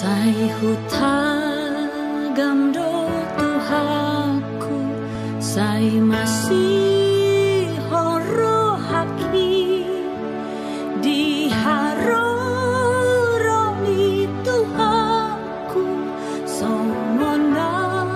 Sai hutagam do Tuhanku, sai masih horo haki di haroroni Tuhanku somonang.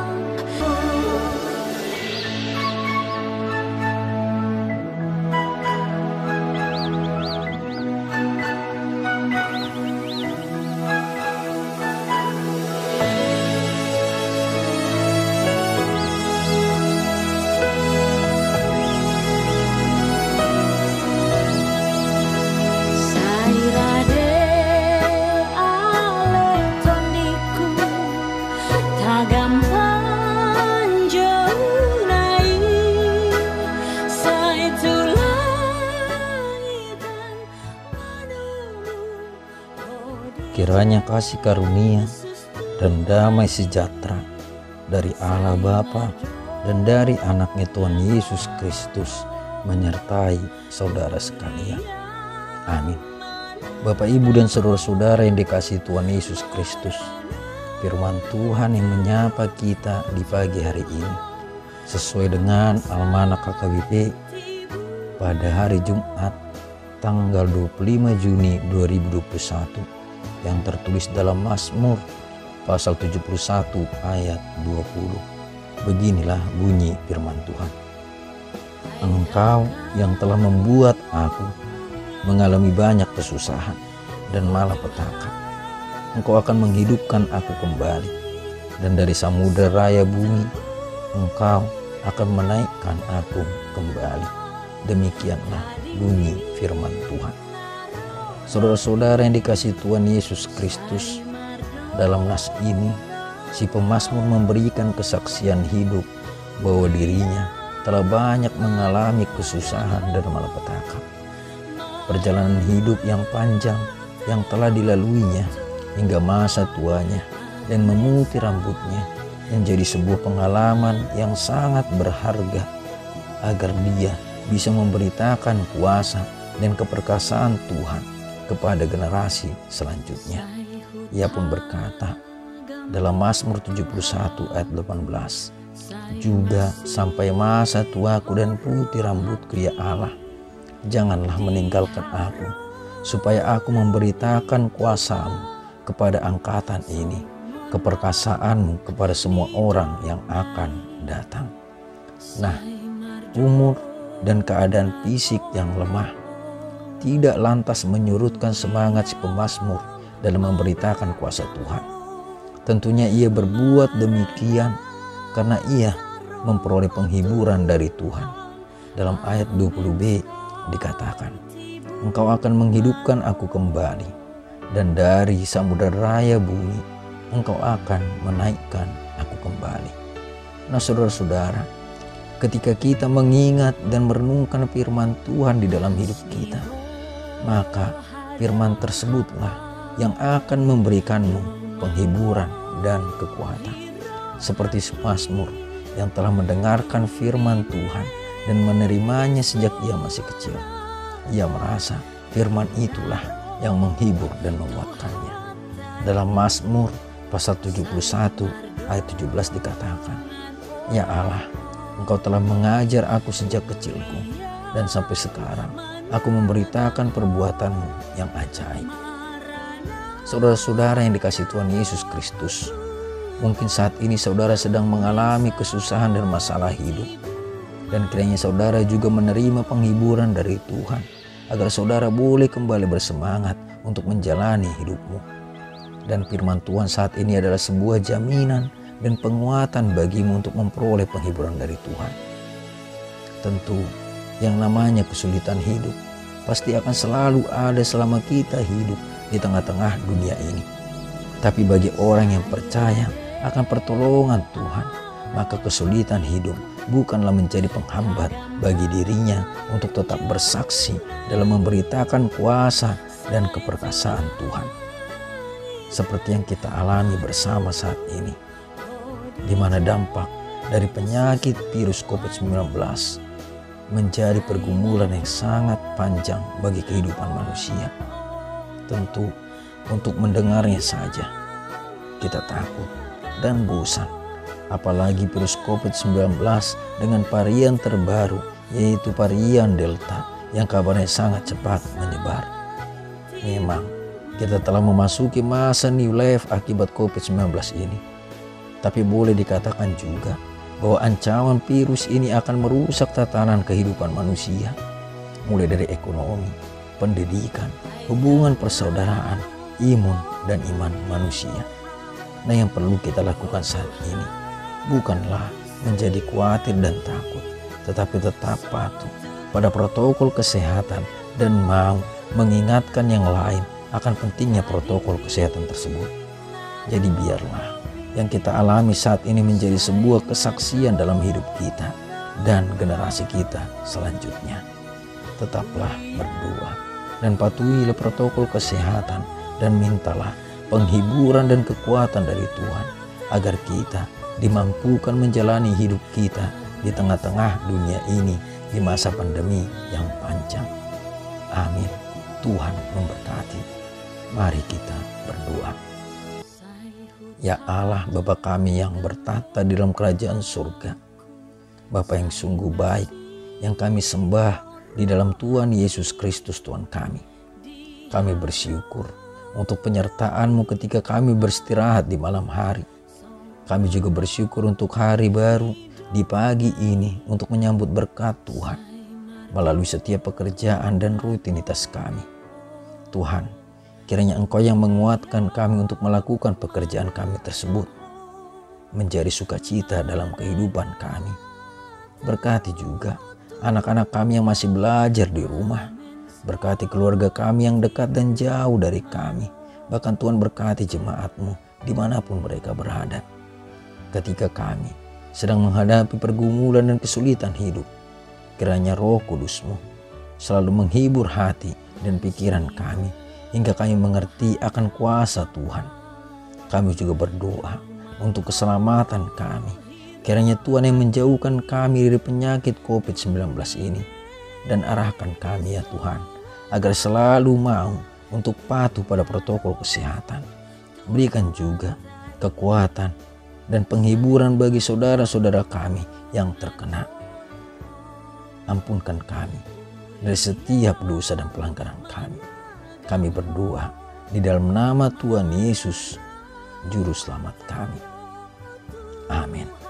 Kiranya kasih karunia dan damai sejahtera dari Allah Bapa dan dari anaknya Tuhan Yesus Kristus menyertai saudara sekalian. Amin. Bapak, Ibu, dan saudara-saudara yang dikasihi Tuhan Yesus Kristus, firman Tuhan yang menyapa kita di pagi hari ini sesuai dengan Almanak KKBP pada hari Jumat tanggal 25 Juni 2021 yang tertulis dalam Mazmur pasal 71 ayat 20. Beginilah bunyi firman Tuhan. Engkau yang telah membuat aku mengalami banyak kesusahan dan malapetaka, Engkau akan menghidupkan aku kembali, dan dari samudera raya bumi Engkau akan menaikkan aku kembali. Demikianlah bunyi firman Tuhan. Saudara-saudara yang dikasihi Tuhan Yesus Kristus, dalam nas ini si pemazmur memberikan kesaksian hidup bahwa dirinya telah banyak mengalami kesusahan dan malapetaka. Perjalanan hidup yang panjang yang telah dilaluinya hingga masa tuanya dan memutih rambutnya menjadi sebuah pengalaman yang sangat berharga agar dia bisa memberitakan kuasa dan keperkasaan Tuhan kepada generasi selanjutnya. Ia pun berkata dalam Mazmur 71 ayat 18, juga sampai masa tuaku dan putih rambutku ya Allah, janganlah meninggalkan aku, supaya aku memberitakan kuasa-Mu kepada angkatan ini, keperkasaan-Mu kepada semua orang yang akan datang. Nah, umur dan keadaan fisik yang lemah tidak lantas menyurutkan semangat si pemazmur dalam memberitakan kuasa Tuhan. Tentunya ia berbuat demikian karena ia memperoleh penghiburan dari Tuhan. Dalam ayat 20b dikatakan, Engkau akan menghidupkan aku kembali, dan dari samudera raya bumi Engkau akan menaikkan aku kembali. Nah, saudara-saudara, ketika kita mengingat dan merenungkan firman Tuhan di dalam hidup kita, maka firman tersebutlah yang akan memberikanmu penghiburan dan kekuatan. Seperti pemazmur yang telah mendengarkan firman Tuhan dan menerimanya sejak ia masih kecil. Ia merasa firman itulah yang menghibur dan menguatkannya. Dalam Mazmur pasal 71 ayat 17 dikatakan, Ya Allah, Engkau telah mengajar aku sejak kecilku, dan sampai sekarang aku memberitakan perbuatan-Mu yang ajaib. Saudara-saudara yang dikasihi Tuhan Yesus Kristus, mungkin saat ini saudara sedang mengalami kesusahan dan masalah hidup, dan kiranya saudara juga menerima penghiburan dari Tuhan agar saudara boleh kembali bersemangat untuk menjalani hidupmu. Dan firman Tuhan saat ini adalah sebuah jaminan dan penguatan bagimu untuk memperoleh penghiburan dari Tuhan. Tentu yang namanya kesulitan hidup pasti akan selalu ada selama kita hidup di tengah-tengah dunia ini. Tapi bagi orang yang percaya akan pertolongan Tuhan, maka kesulitan hidup bukanlah menjadi penghambat bagi dirinya untuk tetap bersaksi dalam memberitakan kuasa dan keperkasaan Tuhan. Seperti yang kita alami bersama saat ini, di mana dampak dari penyakit virus COVID-19 menjadi pergumulan yang sangat panjang bagi kehidupan manusia. Tentu untuk mendengarnya saja kita takut dan bosan. Apalagi virus COVID-19 dengan varian terbaru, yaitu varian Delta yang kabarnya sangat cepat menyebar. Memang kita telah memasuki masa new life akibat COVID-19 ini. Tapi boleh dikatakan juga bahwa ancaman virus ini akan merusak tatanan kehidupan manusia, mulai dari ekonomi, pendidikan, hubungan persaudaraan, imun, dan iman manusia. Nah, yang perlu kita lakukan saat ini bukanlah menjadi khawatir dan takut, tetapi tetap patuh pada protokol kesehatan dan mau mengingatkan yang lain akan pentingnya protokol kesehatan tersebut. Jadi biarlah yang kita alami saat ini menjadi sebuah kesaksian dalam hidup kita dan generasi kita selanjutnya. Tetaplah berdoa dan patuhilah protokol kesehatan dan mintalah penghiburan dan kekuatan dari Tuhan agar kita dimampukan menjalani hidup kita di tengah-tengah dunia ini di masa pandemi yang panjang. Amin. Tuhan memberkati. Mari kita berdoa. Ya Allah, Bapa kami yang bertata di dalam kerajaan surga, Bapa yang sungguh baik, yang kami sembah di dalam Tuhan Yesus Kristus Tuhan kami. Kami bersyukur untuk penyertaan-Mu ketika kami beristirahat di malam hari. Kami juga bersyukur untuk hari baru di pagi ini untuk menyambut berkat Tuhan melalui setiap pekerjaan dan rutinitas kami. Tuhan, kiranya Engkau yang menguatkan kami untuk melakukan pekerjaan kami tersebut menjadi sukacita dalam kehidupan kami. Berkati juga anak-anak kami yang masih belajar di rumah. Berkati keluarga kami yang dekat dan jauh dari kami. Bahkan Tuhan berkati jemaat-Mu dimanapun mereka berada. Ketika kami sedang menghadapi pergumulan dan kesulitan hidup, kiranya Roh Kudus-Mu selalu menghibur hati dan pikiran kami hingga kami mengerti akan kuasa Tuhan. Kami juga berdoa untuk keselamatan kami. Kiranya Tuhan yang menjauhkan kami dari penyakit COVID-19 ini dan arahkan kami ya Tuhan agar selalu mau untuk patuh pada protokol kesehatan. Berikan juga kekuatan dan penghiburan bagi saudara-saudara kami yang terkena. Ampunkan kami dari setiap dosa dan pelanggaran kami. Kami berdoa di dalam nama Tuhan Yesus, Juru Selamat kami. Amin.